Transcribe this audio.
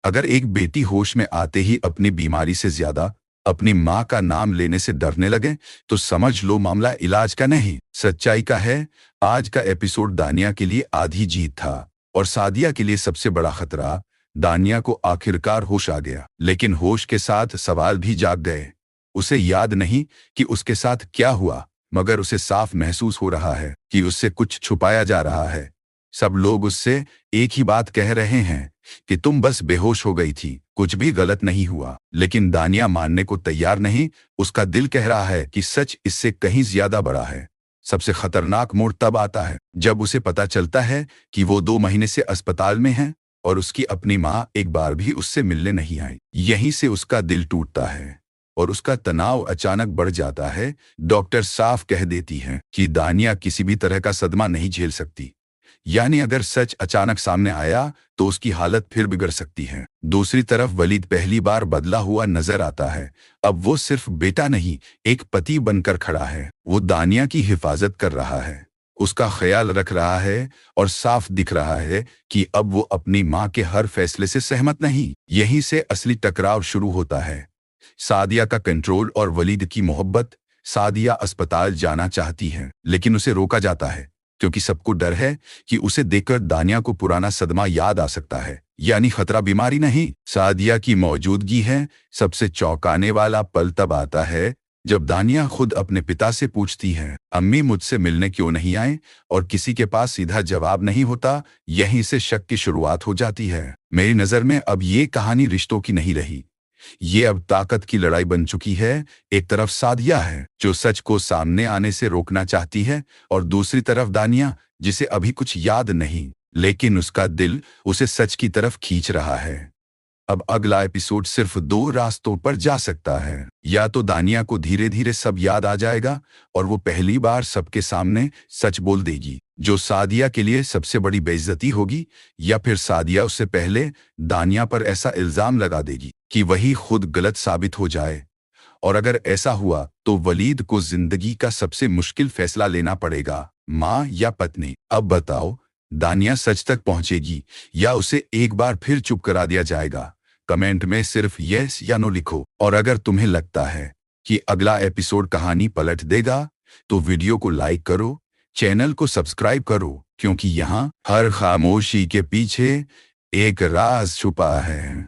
अगर एक बेटी होश में आते ही अपनी बीमारी से ज्यादा अपनी माँ का नाम लेने से डरने लगे, तो समझ लो मामला इलाज का नहीं, सच्चाई का है। आज का एपिसोड दानिया के लिए आधी जीत था और सादिया के लिए सबसे बड़ा खतरा। दानिया को आखिरकार होश आ गया, लेकिन होश के साथ सवाल भी जाग गए। उसे याद नहीं कि उसके साथ क्या हुआ, मगर उसे साफ महसूस हो रहा है कि उससे कुछ छुपाया जा रहा है। सब लोग उससे एक ही बात कह रहे हैं कि तुम बस बेहोश हो गई थी, कुछ भी गलत नहीं हुआ। लेकिन दानिया मानने को तैयार नहीं। उसका दिल कह रहा है कि सच इससे कहीं ज्यादा बड़ा है। सबसे खतरनाक मोड़ तब आता है जब उसे पता चलता है कि वो 2 महीने से अस्पताल में है और उसकी अपनी माँ एक बार भी उससे मिलने नहीं आई। यहीं से उसका दिल टूटता है और उसका तनाव अचानक बढ़ जाता है। डॉक्टर साफ कह देती है कि दानिया किसी भी तरह का सदमा नहीं झेल सकती, यानी अगर सच अचानक सामने आया तो उसकी हालत फिर बिगड़ सकती है। दूसरी तरफ वलीद पहली बार बदला हुआ नजर आता है। अब वो सिर्फ बेटा नहीं, एक पति बनकर खड़ा है। वो दानिया की हिफाजत कर रहा है, उसका ख्याल रख रहा है और साफ दिख रहा है कि अब वो अपनी माँ के हर फैसले से सहमत नहीं। यहीं से असली टकराव शुरू होता है। सादिया का कंट्रोल और वलीद की मोहब्बत। सादिया अस्पताल जाना चाहती है, लेकिन उसे रोका जाता है क्योंकि सबको डर है कि उसे देखकर दानिया को पुराना सदमा याद आ सकता है। यानी खतरा बीमारी नहीं, सादिया की मौजूदगी है। सबसे चौंकाने वाला पल तब आता है जब दानिया खुद अपने पिता से पूछती है, अम्मी मुझसे मिलने क्यों नहीं आए? और किसी के पास सीधा जवाब नहीं होता। यहीं से शक की शुरुआत हो जाती है। मेरी नज़र में अब ये कहानी रिश्तों की नहीं रही, ये अब ताकत की लड़ाई बन चुकी है। एक तरफ सादिया है जो सच को सामने आने से रोकना चाहती है, और दूसरी तरफ दानिया जिसे अभी कुछ याद नहीं, लेकिन उसका दिल उसे सच की तरफ खींच रहा है। अब अगला एपिसोड सिर्फ 2 रास्तों पर जा सकता है। या तो दानिया को धीरे धीरे सब याद आ जाएगा और वो पहली बार सबके सामने सच बोल देगी, जो सादिया के लिए सबसे बड़ी बेइज्जती होगी। या फिर सादिया उससे पहले दानिया पर ऐसा इल्जाम लगा देगी कि वही खुद गलत साबित हो जाए। और अगर ऐसा हुआ तो वलीद को जिंदगी का सबसे मुश्किल फैसला लेना पड़ेगा, माँ या पत्नी। अब बताओ, दानिया सच तक पहुंचेगी या उसे एक बार फिर चुप करा दिया जाएगा? कमेंट में सिर्फ यस या नो लिखो। और अगर तुम्हें लगता है कि अगला एपिसोड कहानी पलट देगा, तो वीडियो को लाइक करो, चैनल को सब्सक्राइब करो, क्योंकि यहाँ हर खामोशी के पीछे एक राज छुपा है।